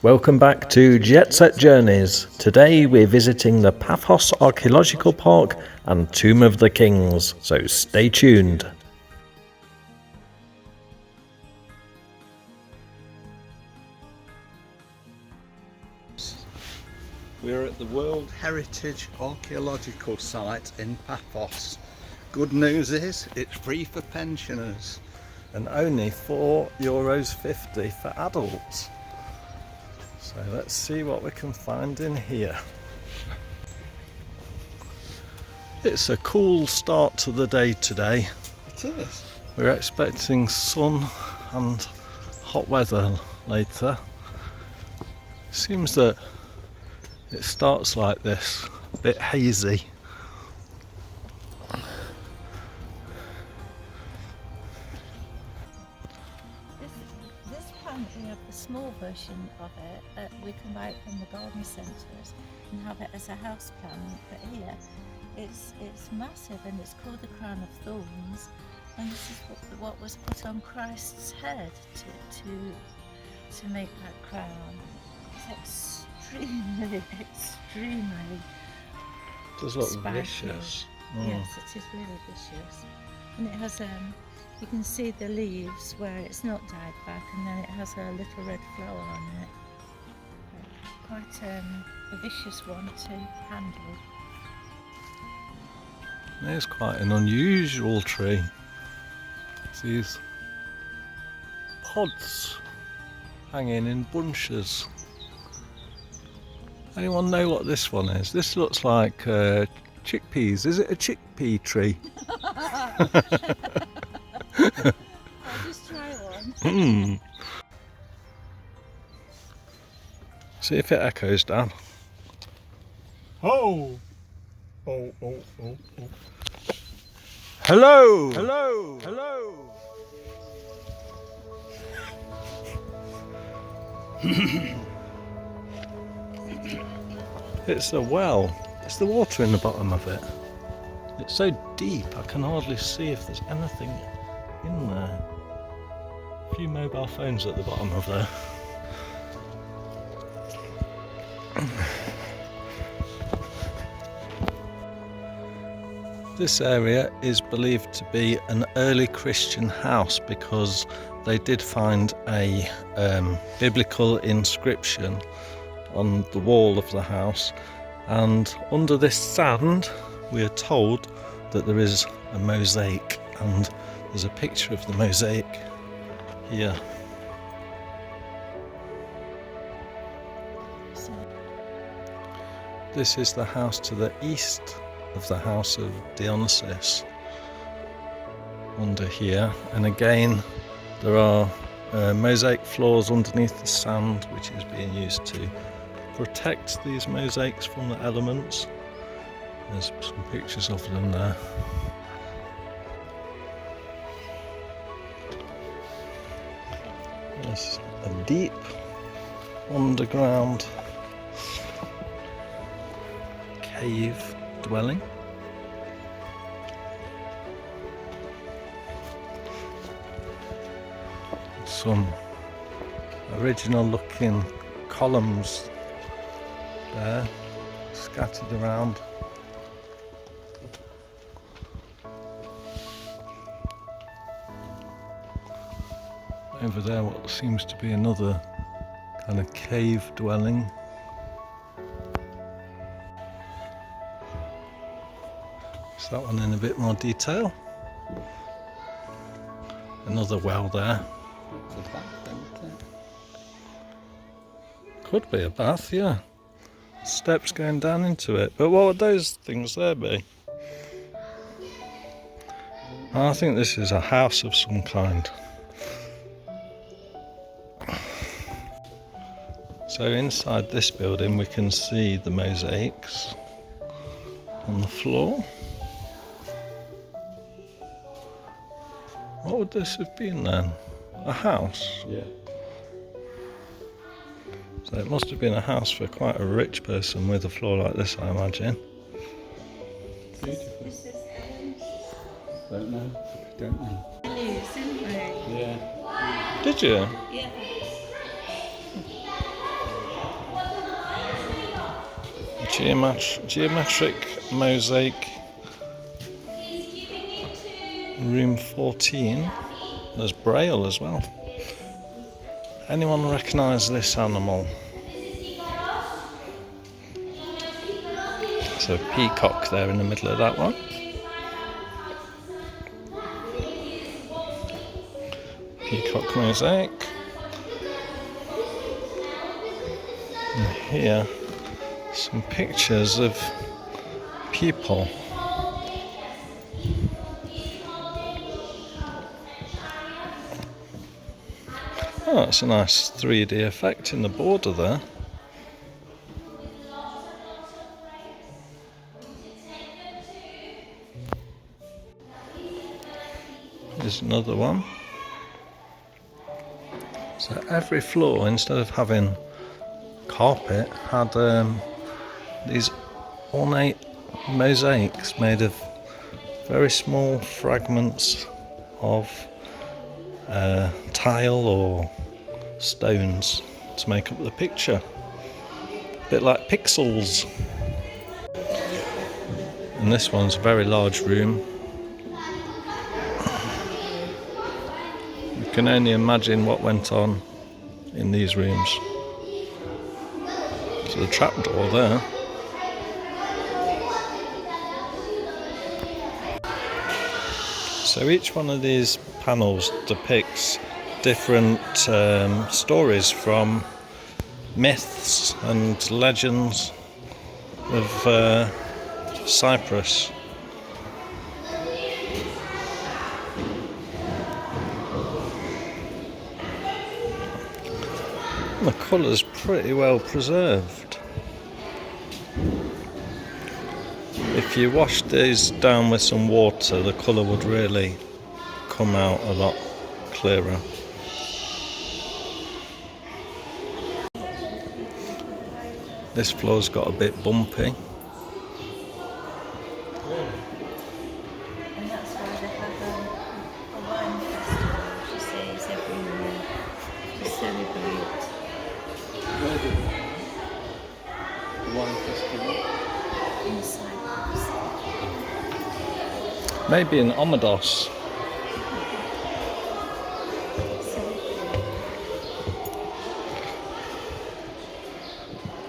Welcome back to Jetset Journeys. Today we're visiting the Paphos Archaeological Park and Tomb of the Kings, so stay tuned. We're at the World Heritage Archaeological Site in Paphos. Good news is it's free for pensioners and only €4.50 for adults. So let's see what we can find in here. It's a cool start to the day today. It is. We're expecting sun and hot weather later. Seems that it starts like this, a bit hazy. This plant, we have the small version of it. We can buy it from the garden centres and have it as a house plant. But here, it's massive and it's called the crown of thorns. And this is what was put on Christ's head to make that crown. It's extremely Does look spiky. vicious. Yes, it is really vicious. And it has you can see the leaves where it's not dyed back, and then it has a little red flower on it. Quite a vicious one to handle. It's quite an unusual tree. These pods hanging in bunches. Anyone know what this one is? This looks like chickpeas. Is it a chickpea tree? I'll just try one. See if it echoes down. Oh! Oh, oh, oh, oh. Hello! Hello! Hello! It's a well. It's the water in the bottom of it. It's so deep I can hardly see if there's anything in there. A few mobile phones at the bottom of there. This area is believed to be an early Christian house because they did find a biblical inscription on the wall of the house, and under this sand we are told that there is a mosaic, and there's a picture of the mosaic here. This is the house to the east of the house of Dionysos under here, and again there are mosaic floors underneath the sand which is being used to protect these mosaics from the elements. There's some pictures of them there. There's a deep underground cave dwelling. Some original looking columns there scattered around. Over there what seems to be another kind of cave dwelling. Is that one in a bit more detail? Another well there. Could be a bath, yeah. Steps going down into it. But what would those things there be? I think this is a house of some kind. So inside this building we can see the mosaics on the floor. What would this have been then? A house? Yeah. So it must have been a house for quite a rich person with a floor like this, I imagine. Beautiful. Don't know. Don't know. Leaves, didn't we? Yeah. Did you? Yeah. Geometric mosaic, room 14. There's braille as well. Anyone recognise this animal? There's a peacock there in the middle of that one. Peacock mosaic. And here, some pictures of people. Oh, it's a nice 3D effect in the border there. Here's another one. So every floor, instead of having carpet, had these ornate mosaics made of very small fragments of tile or stones to make up the picture. A bit like pixels. And this one's a very large room. You can only imagine what went on in these rooms. So the trapdoor there. So each one of these panels depicts different stories from myths and legends of Cyprus. The colour's pretty well preserved. If you washed these down with some water, the colour would really come out a lot clearer. This floor's got a bit bumpy. And that's why they have a wine festival, she says, every year to celebrate. The wine festival. In Cyprus. Maybe in Omedos.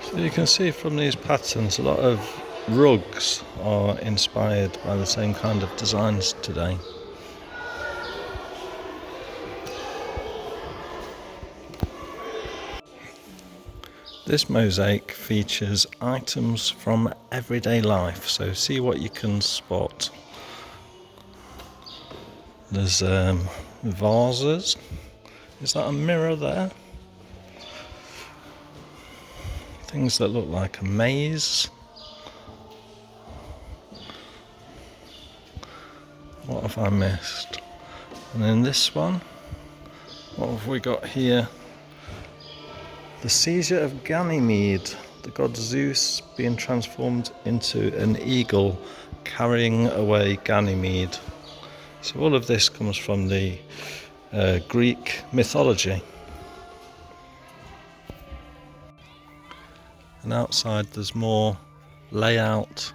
So you can see from these patterns a lot of rugs are inspired by the same kind of designs today. This mosaic features items from everyday life, so see what you can spot. There's vases. Is that a mirror there? Things that look like a maze. What have I missed? And then this one, what have we got here? The seizure of Ganymede, the god Zeus being transformed into an eagle carrying away Ganymede. So all of this comes from the Greek mythology. And outside there's more layout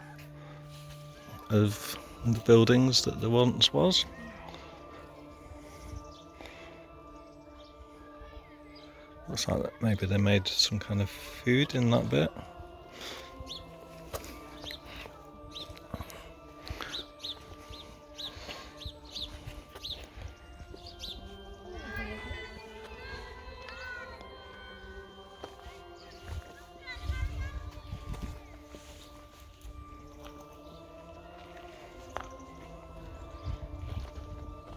of the buildings that there once was. Looks like that maybe they made some kind of food in that bit.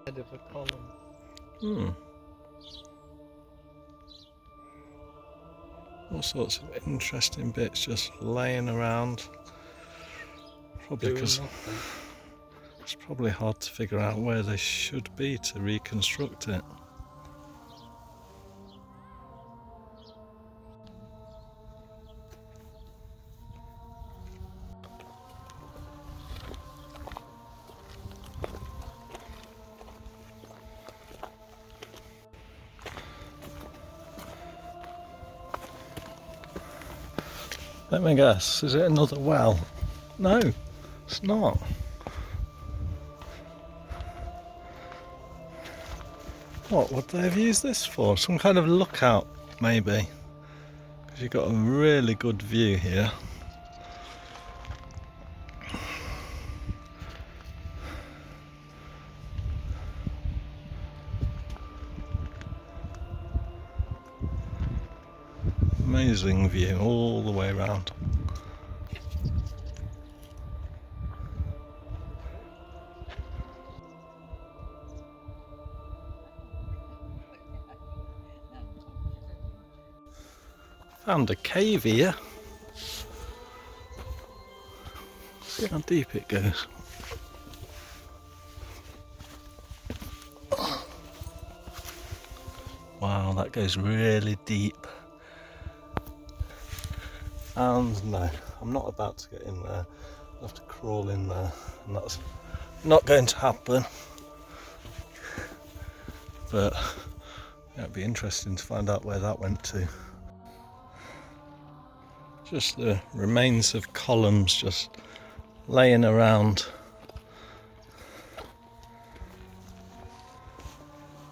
Head of a column. All sorts of interesting bits just laying around. Probably because it's probably hard to figure out where they should be to reconstruct it. Let me guess, is it another well? No, it's not. What would they have used this for? Some kind of lookout, maybe? Because you've got a really good view here. Amazing view all the way around. Found a cave here. See how deep it goes. Wow, that goes really deep. And no, I'm not about to get in there. I'll have to crawl in there, and that's not going to happen. But yeah, it'd be interesting to find out where that went to. Just the remains of columns just laying around,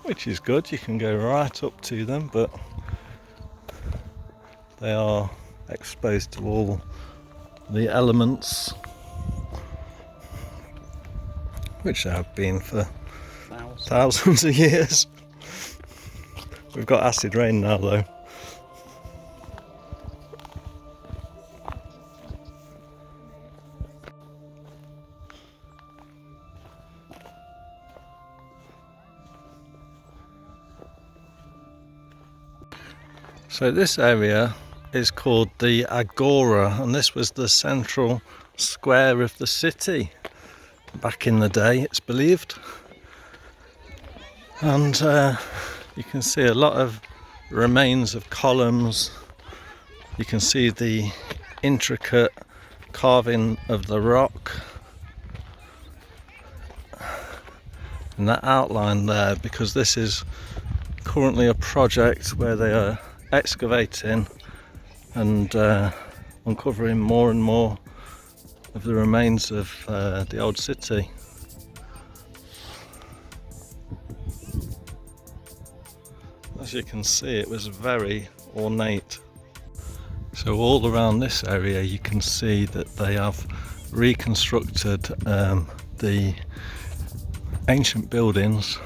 which is good. You can go right up to them, but they are exposed to all the elements, which they have been for thousands of years. We've got acid rain now though. So this area is called the Agora, and this was the central square of the city back in the day, it's believed. And you can see a lot of remains of columns. You can see the intricate carving of the rock and that outline there, because this is currently a project where they are excavating and uncovering more and more of the remains of the old city. As you can see, it was very ornate. So all around this area you can see that they have reconstructed the ancient buildings.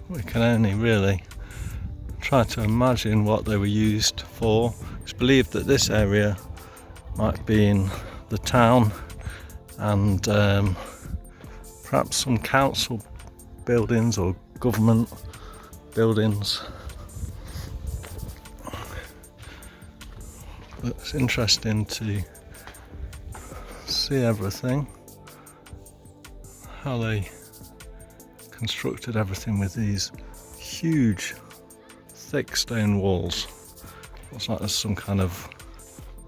We can only really try to imagine what they were used for. It's believed that this area might be in the town, and perhaps some council buildings or government buildings. But it's interesting to see everything, how they constructed everything with these huge thick stone walls. Looks like there's some kind of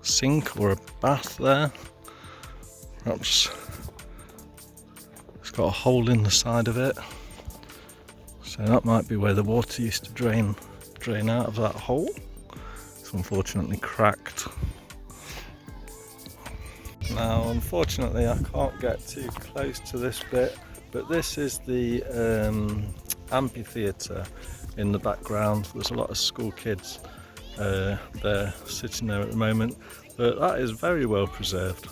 sink or a bath there. Perhaps it's got a hole in the side of it, so that might be where the water used to drain out of that hole. It's unfortunately cracked. Now unfortunately I can't get too close to this bit, but this is the amphitheatre in the background. There's a lot of school kids there sitting there at the moment, but that is very well preserved,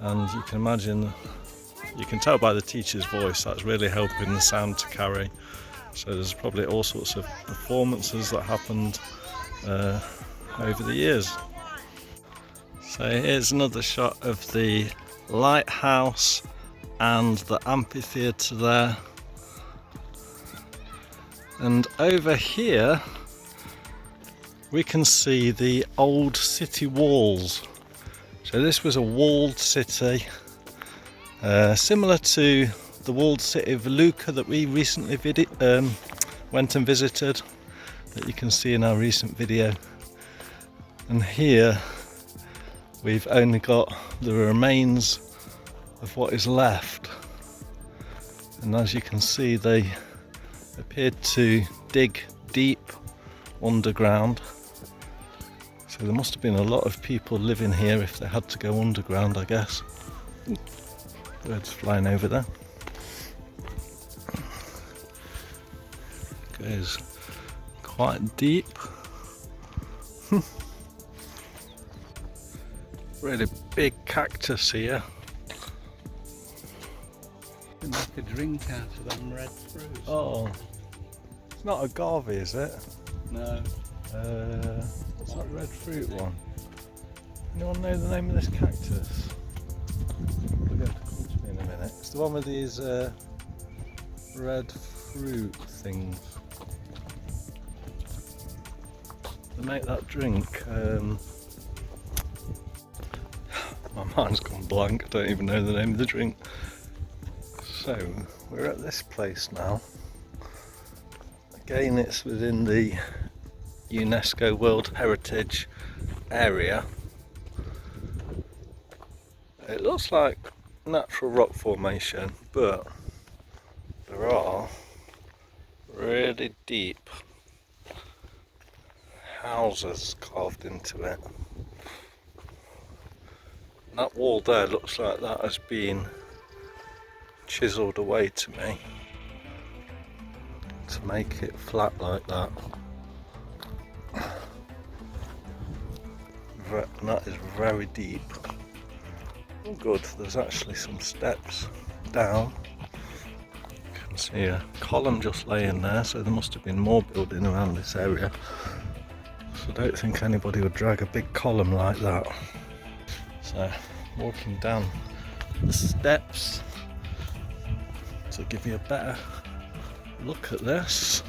and you can imagine, you can tell by the teacher's voice that's really helping the sound to carry. So there's probably all sorts of performances that happened over the years. So here's another shot of the lighthouse and the amphitheatre there. And over here we can see the old city walls. So this was a walled city, similar to the walled city of Lucca that we recently went and visited, that you can see in our recent video. And here we've only got the remains of what is left, and as you can see they appeared to dig deep underground, So there must have been a lot of people living here if they had to go underground, I guess. Birds flying over there. Goes quite deep. Really big cactus here. You can make a drink out of them red fruits. Oh, it's not agave, is it? No. What's that red fruit one? Anyone know the name of this cactus? We're going to come to me in a minute. It's the one with these red fruit things. They make that drink. My mind's gone blank. I don't even know the name of the drink. So we're at this place now. Again, it's within the UNESCO World Heritage area. It looks like natural rock formation, but there are really deep houses carved into it. And that wall there looks like that has been chiselled away to me to make it flat like that. And that is very deep. Oh good, there's actually some steps down. You can see a column just laying there, so there must have been more building around this area. So I don't think anybody would drag a big column like that. So walking down the steps to give you a better look at this.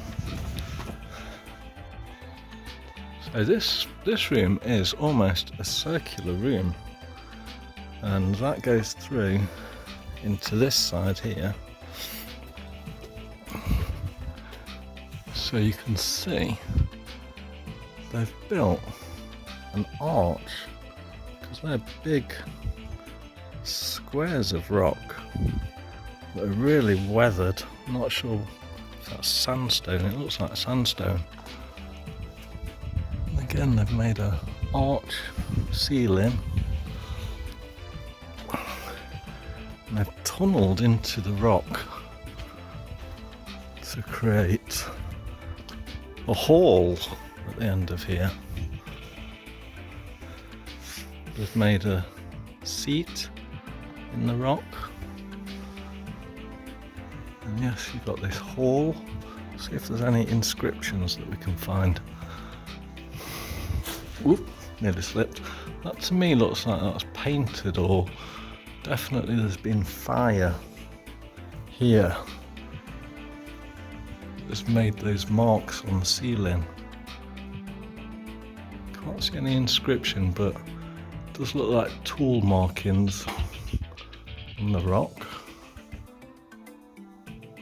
So this room is almost a circular room, and that goes through into this side here. So you can see they've built an arch, because they're big squares of rock that are really weathered. I'm not sure if that's sandstone. It looks like sandstone. And again, they've made an arch ceiling, and they've tunnelled into the rock to create a hall at the end of here. They've made a seat in the rock, and yes, you've got this hall. See if there's any inscriptions that we can find. Oop, nearly slipped. That to me looks like that's painted, or definitely there's been fire here. It's made those marks on the ceiling. Can't see any inscription, but it does look like tool markings on the rock.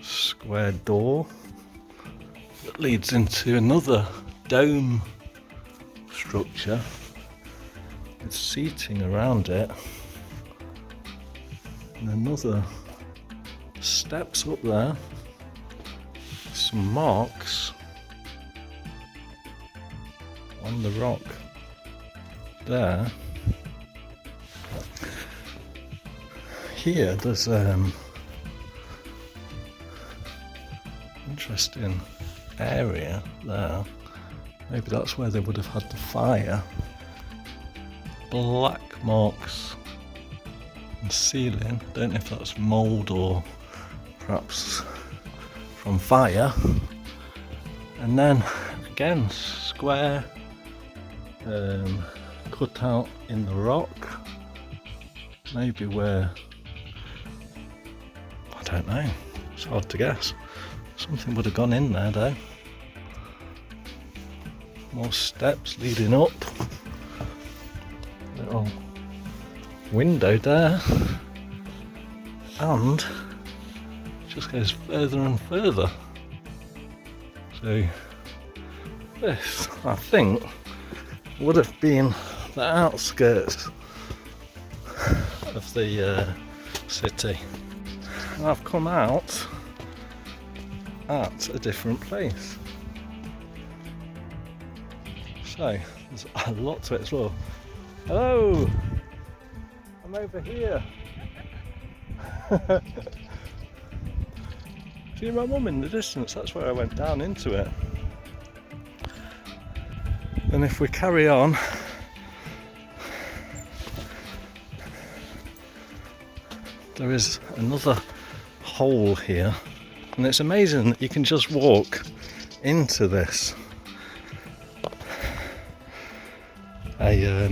Square door that leads into another dome structure with seating around it, and another steps up there. Some marks on the rock there. Here there's interesting area there. Maybe that's where they would have had the fire. Black marks on the ceiling. Don't know if that's mould or perhaps from fire. And then again, square cut out in the rock. Maybe where, I don't know, it's hard to guess. Something would have gone in there though. More steps leading up. Little window there. And it just goes further and further. So this, I think, would have been the outskirts of the city. And I've come out at a different place. So there's a lot to explore. Hello! I'm over here. See my mum in the distance, that's where I went down into it. And if we carry on, there is another hole here, and it's amazing that you can just walk into this. A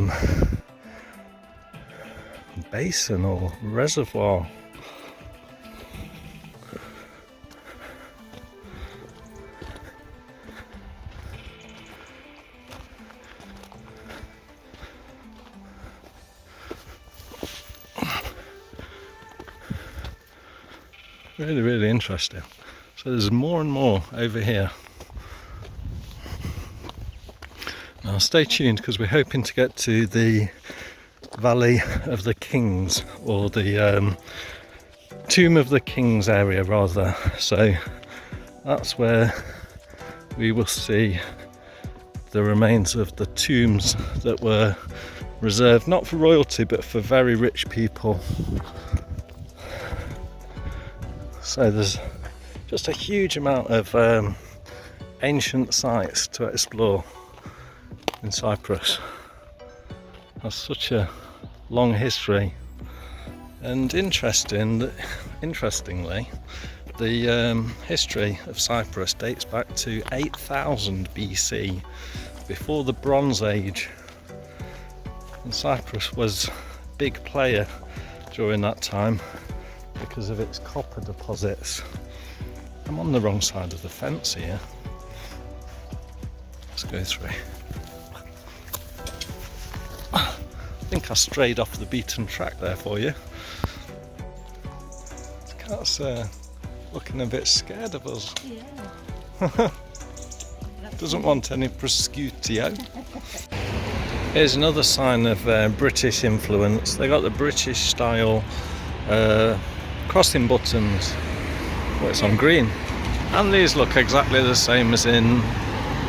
basin or reservoir. Really, really interesting. So there's more and more over here. Now stay tuned because we're hoping to get to the Valley of the Kings, or the Tomb of the Kings area rather. So that's where we will see the remains of the tombs that were reserved not for royalty but for very rich people. So there's just a huge amount of ancient sites to explore in Cyprus. Has such a long history, and interestingly, the history of Cyprus dates back to 8000 BC, before the Bronze Age, and Cyprus was a big player during that time because of its copper deposits. I'm on the wrong side of the fence here. Let's go through. I think I strayed off the beaten track there for you. This cat's looking a bit scared of us. Yeah. Doesn't want any prosciutto. Here's another sign of British influence. They got the British style crossing buttons. Well, it's on green. And these look exactly the same as in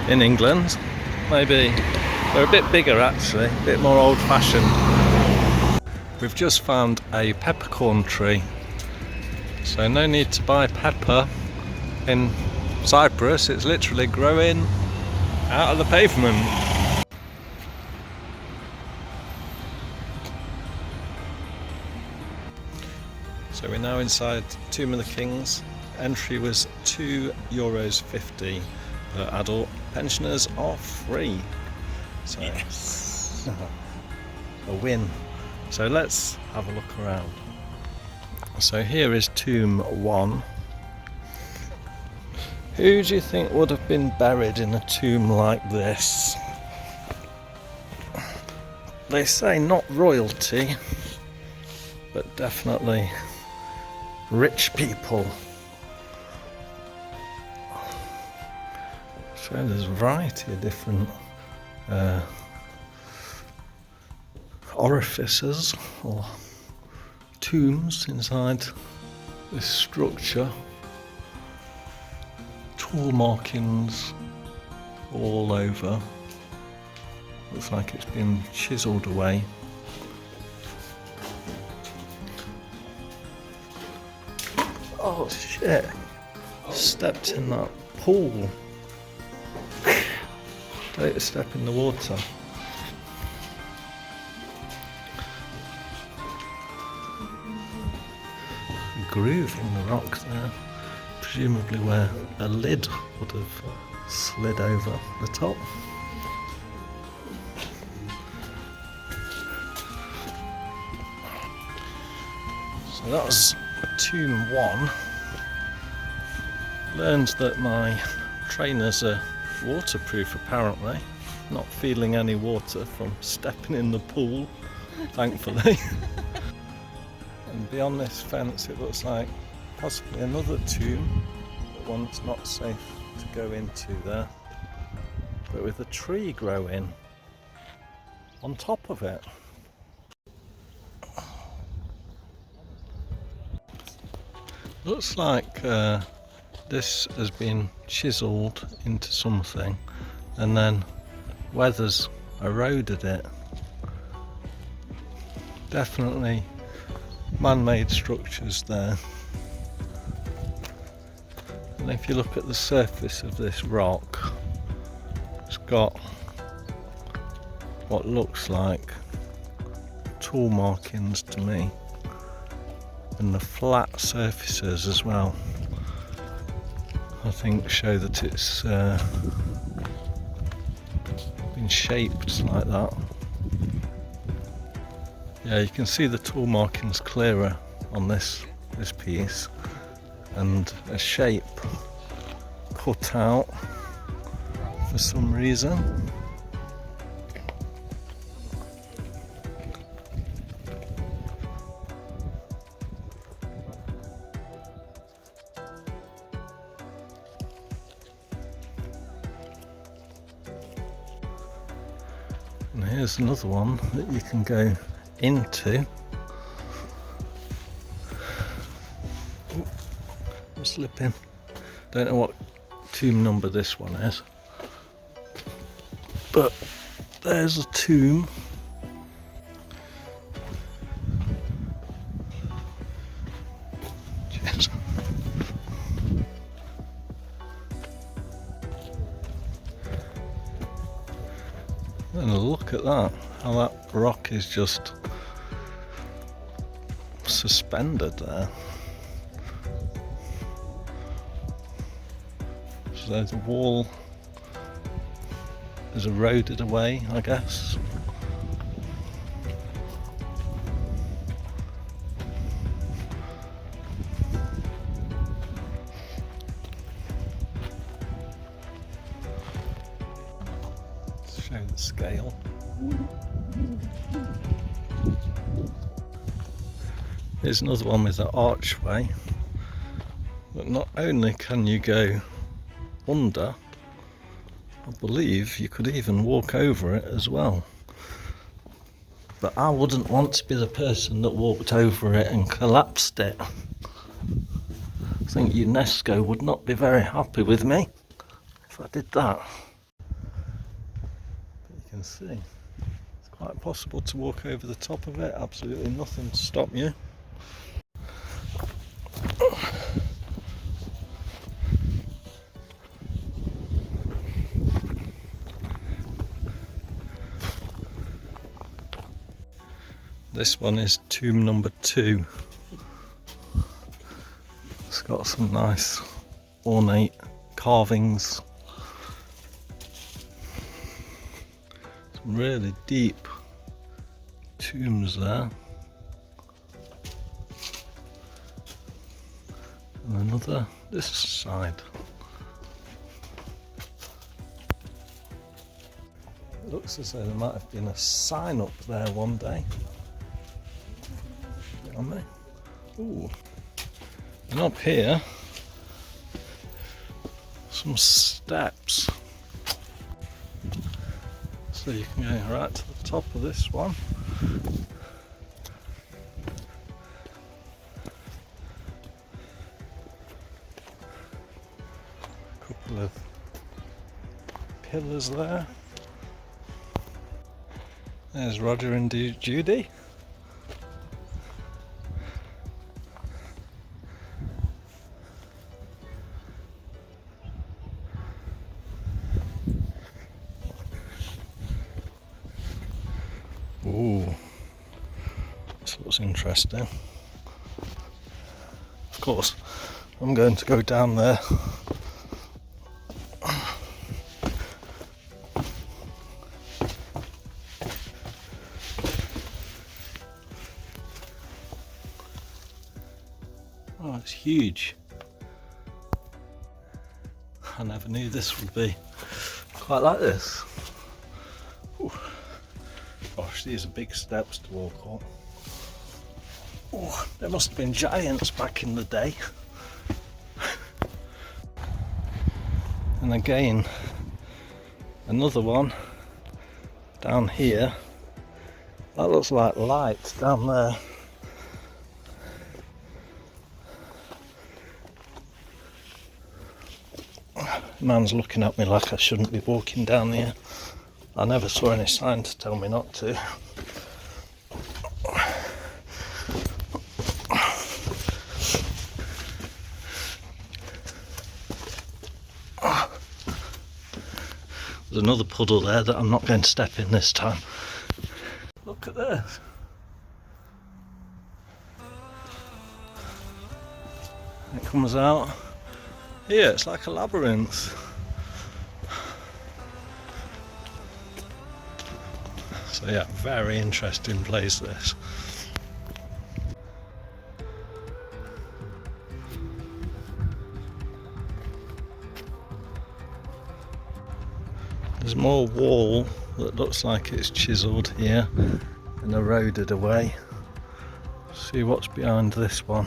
England. Maybe they're a bit bigger actually, a bit more old-fashioned. We've just found a peppercorn tree. So no need to buy pepper in Cyprus, it's literally growing out of the pavement. So we're now inside Tomb of the Kings. Entry was €2.50 per adult. Pensioners are free. So yes. A win. So let's have a look around. So here is Tomb 1. Who do you think would have been buried in a tomb like this? They say not royalty, but definitely rich people. So there's a variety of different orifices or tombs inside this structure. Tool markings all over. Looks like it's been chiselled away. Oh shit! Stepped in that pool. Don't step in the water. Groove in the rock there, presumably where a lid would have slid over the top. So that was Tomb 1. Learned that my trainers are waterproof apparently. Not feeling any water from stepping in the pool, thankfully. And beyond this fence it looks like possibly another tomb, but one that's not safe to go into there, but with a tree growing on top of it. Looks like this has been chiselled into something and then weather's eroded it. Definitely man-made structures there. And if you look at the surface of this rock, it's got what looks like tool markings to me, and the flat surfaces as well, I think show that it's been shaped like that. Yeah, you can see the tool markings clearer on this piece, and a shape cut out for some reason. And here's another one that you can go into. Ooh, I'm slipping. Don't know what tomb number this one is, but there's a tomb. Cheers. And look at that, how that rock is just suspended there. So the wall is eroded away, I guess. Show the scale. Here's another one with an archway, but not only can you go under, I believe you could even walk over it as well. But I wouldn't want to be the person that walked over it and collapsed it. I think UNESCO would not be very happy with me if I did that. But you can see, it's quite possible to walk over the top of it, absolutely nothing to stop you. This one is tomb number 2. It's got some nice ornate carvings. Some really deep tombs there. And another this side. It looks as though there might have been a sign up there one day. On me. Ooh. And up here, some steps. So you can go right to the top of this one. A couple of pillars there. There's Roger and Judy. Ooh, this looks interesting. Of course, I'm going to go down there. Oh, it's huge. I never knew this would be quite like this. Ooh. Gosh, these are big steps to walk up. Oh, there must have been giants back in the day. And again, another one down here. That looks like light down there. Man's looking at me like I shouldn't be walking down here. I never saw any sign to tell me not to. There's another puddle there that I'm not going to step in this time. Look at this. It comes out here, it's like a labyrinth. So yeah, very interesting place this. There's more wall that looks like it's chiselled here and eroded away. See what's behind this one.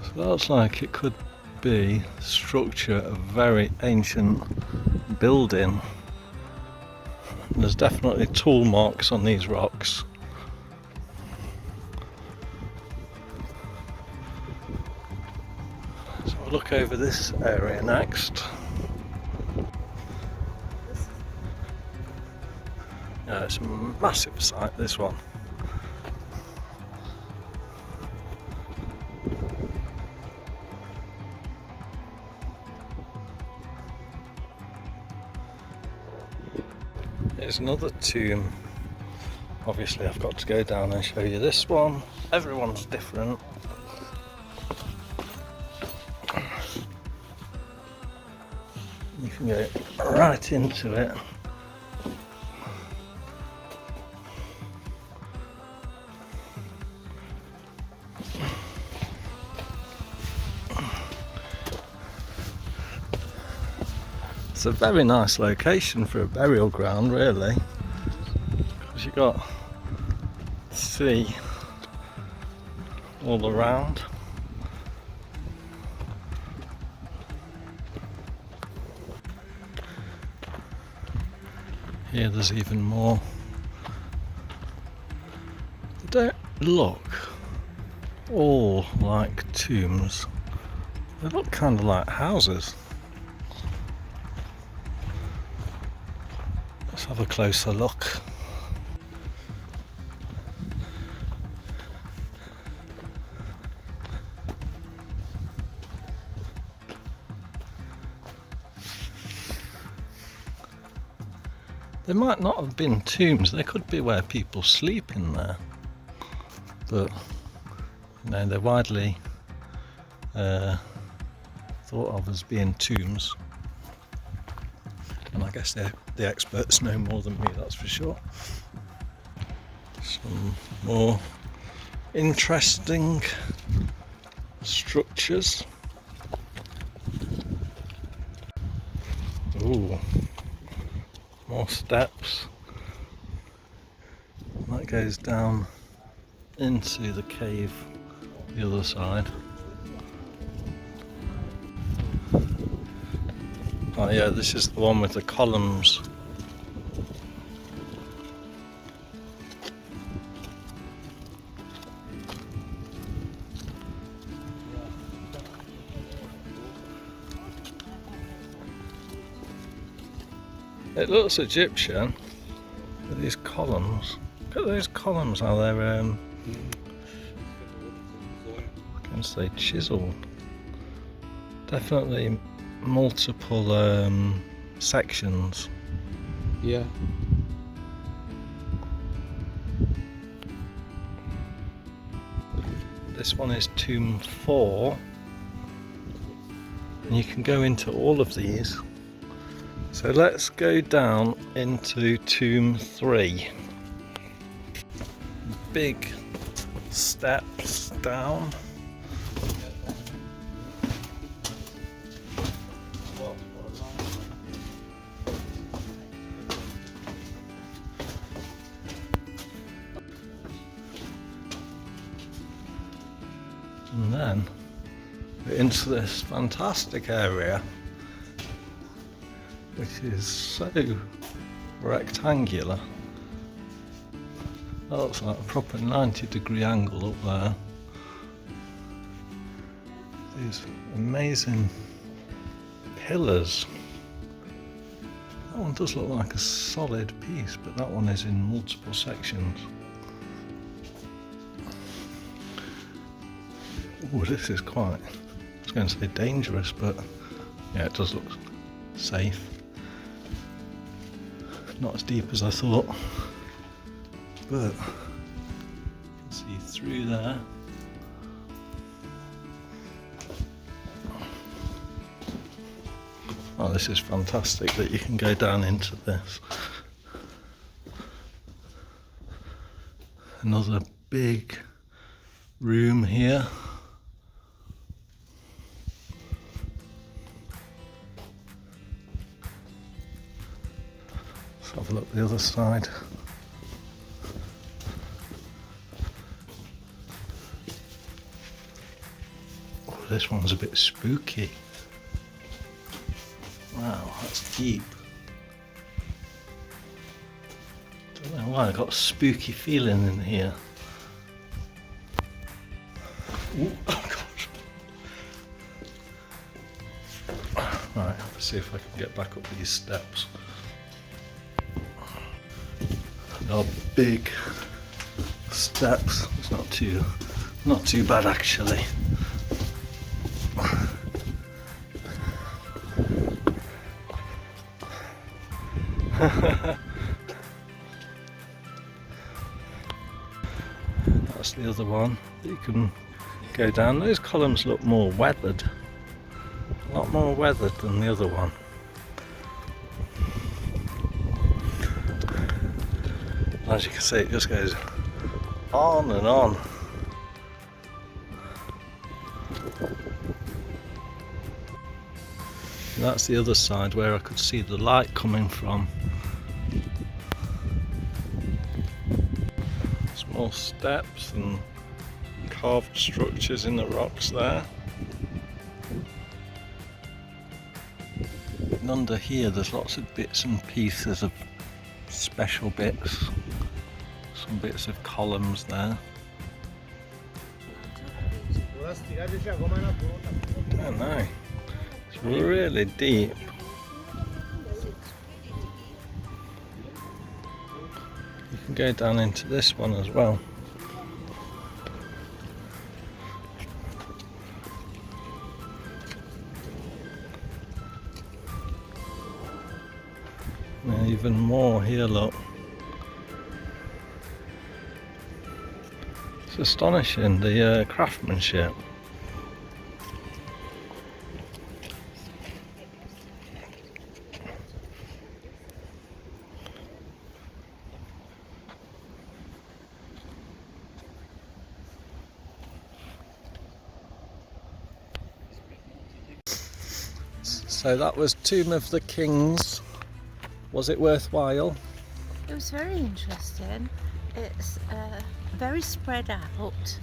So that looks like it could be the structure of a very ancient building. There's definitely tool marks on these rocks. So we'll look over this area next. Yeah, it's a massive site, this one. Here's another tomb. Obviously I've got to go down and show you this one. Everyone's different. You can go right into it. It's a very nice location for a burial ground, really, because you've got sea all around. Here there's even more. They don't look all like tombs, they look kind of like houses. Let's have a closer look. They might not have been tombs, they could be where people sleep in there. But, you know, they're widely thought of as being tombs. And I guess the experts know more than me, that's for sure. Some more interesting structures. Ooh, more steps. That goes down into the cave the other side. Oh yeah, this is the one with the columns. It looks Egyptian with these columns. Look at those columns, how they're I can say chiseled. Definitely multiple sections. Yeah. This one is tomb 4, and you can go into all of these. So let's go down into tomb 3. Big steps down. And then we're into this fantastic area, which is so rectangular. That looks like a proper 90-degree angle up there. These amazing pillars That one does look like a solid piece, but that one is in multiple sections. Oh, this is quite, I was going to say dangerous, but yeah, it does look safe. Not as deep as I thought, but you can see through there. Oh, this is fantastic that you can go down into this. Another big room here. Let's have a look at the other side. Oh, this one's a bit spooky. Wow, that's deep. Don't know why, I got a spooky feeling in here. Ooh, oh gosh. Right, let's see if I can get back up these steps. There are big steps. It's not too bad actually. That's the other one that you can go down. Those columns look more weathered, a lot more weathered than the other one. As you can see, it just goes on and on. And that's the other side where I could see the light coming from. Small steps and carved structures in the rocks there. And under here there's lots of bits and pieces of special bits. Some bits of columns there. I don't know. It's really deep. You can go down into this one as well. And even more here, look. It's astonishing, the craftsmanship. So that was Tomb of the Kings. Was it worthwhile? It was very interesting. It's very spread out,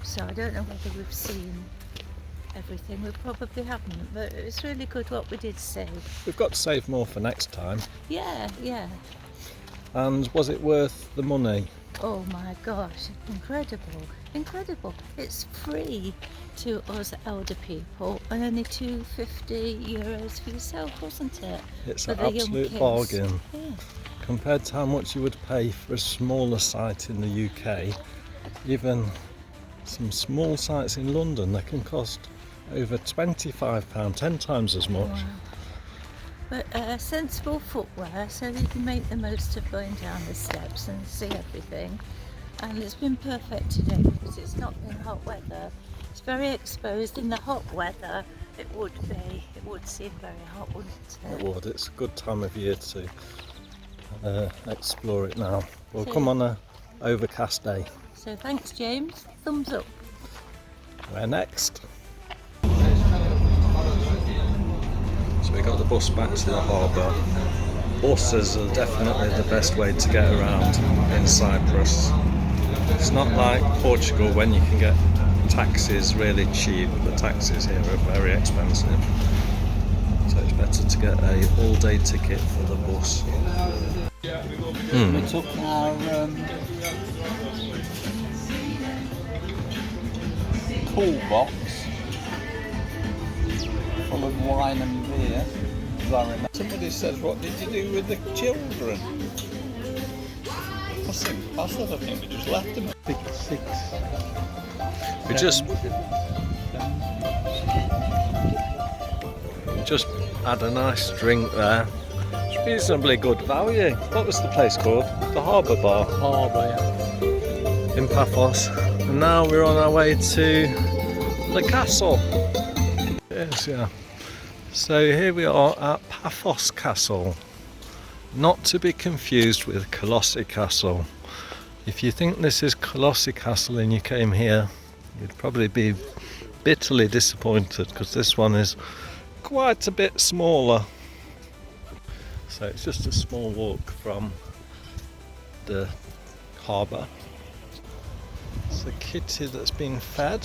so I don't know whether we've seen everything. We probably haven't, but it's really good what we did see. We've got to save more for next time. Yeah. And was it worth the money? Oh my gosh, incredible. It's free to us elder people and only €250 for yourself, wasn't it? It's for an the young absolute kids. bargain. Yeah. Compared to how much you would pay for a smaller site in the UK, even some small sites in London, they can cost over £25, 10 times as much. Wow. But sensible footwear, so you can make the most of going down the steps and see everything. And it's been perfect today because it's not been hot weather. It's very exposed. In the hot weather, it would seem very hot, wouldn't it? It would. It's a good time of year to explore it now. We'll So- come on a overcast day. So thanks, James. Thumbs up. Where next? So we got the bus back to the harbour. Buses are definitely the best way to get around in Cyprus. It's not like Portugal when you can get taxis really cheap. The taxis here are very expensive. So it's better to get a all-day ticket for the bus. We took our cool box full of wine and beer. as I remember. Somebody said, what did you do with the children? I said, I think we just left them. I think it's 6. We just had a nice drink there. It's reasonably good value. What was the place called? The Harbour Bar. Harbour, yeah. In Paphos. And now we're on our way to the castle. Yes, yeah. So here we are at Paphos Castle. Not to be confused with Colossi Castle. If you think this is Colossi Castle and you came here, you'd probably be bitterly disappointed, because this one is quite a bit smaller. So it's just a small walk from the harbour. It's a kitty that's been fed.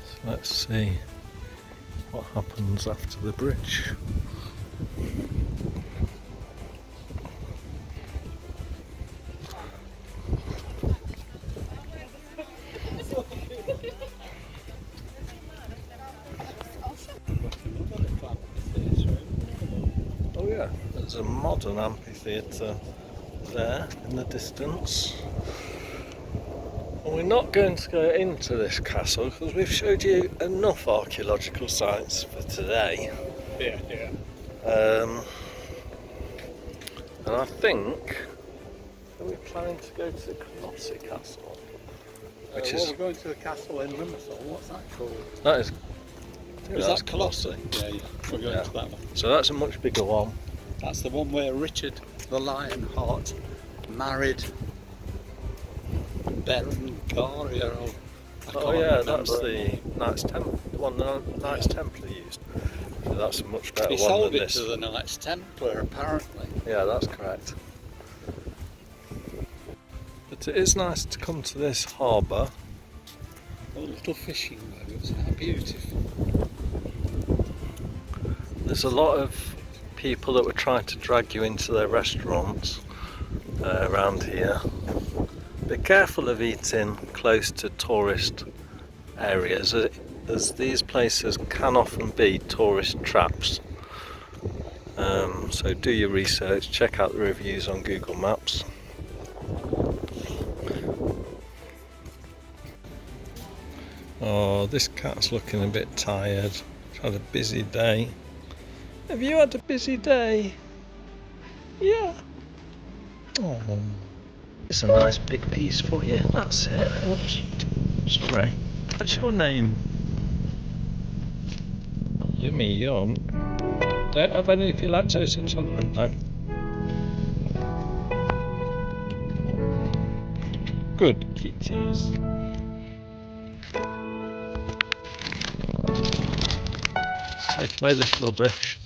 So let's see what happens after the bridge. Oh yeah, there's a modern amphitheatre there in the distance. And we're not going to go into this castle because we've showed you enough archaeological sites for today. Yeah. And I think, are we planning to go to Colossi Castle? Which is, we're going to the castle in Limassol. What's that called? that is, Is that's that Colossi. Yeah. We're going to that one. So that's a much bigger one. That's the one where Richard the Lionheart married Berengaria. Oh yeah, that's the Knights Templar, the one the Knights Templar used. So that's a much better He one sold than it this. to the Knights Templar, apparently. Yeah, that's correct. But it is nice to come to this harbour. A little fishing boats, how beautiful. There's a lot of people that were trying to drag you into their restaurants around here. Be careful of eating close to tourist areas, as these places can often be tourist traps. So do your research, check out the reviews on Google Maps. Oh, this cat's looking a bit tired. It's had a busy day. Have you had a busy day? Yeah. Oh, it's a nice big piece for you. That's it. Oops. Sorry. What's your name? Yummy yum. Don't have any if you lactose intolerant though. Good kitties. Take away this rubbish.